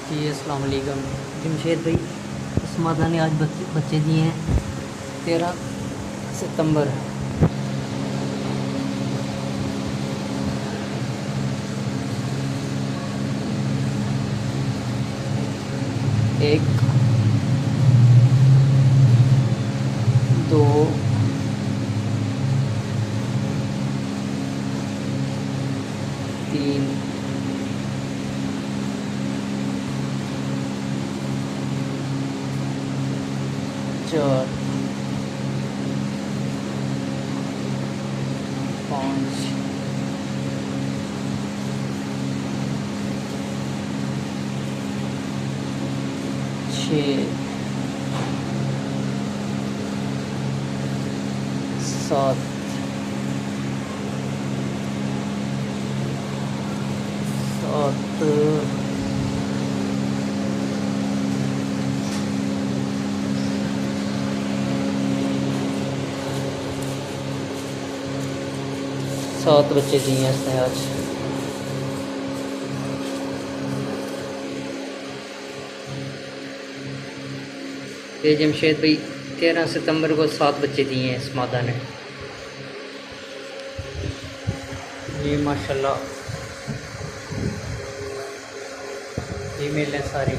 जी अस्सलाम वालेकुम। जमशेद भाई, उस्मादा ने आज बच्चे दिए हैं 13 सितंबर। एक, दो, तीन, चार, पाँच, छः, सात, सात बच्चे दिए हैं इसने आज। ये जमशेद भाई 13 सितंबर को 7 बच्चे दिए हैं इस मादा ने। ये माशाल्लाह फीमेल है सारी।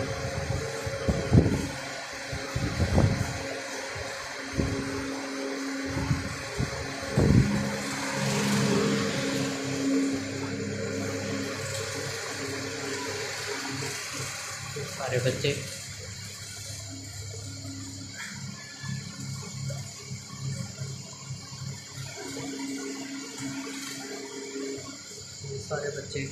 सारे बच्चे सारे बच्चे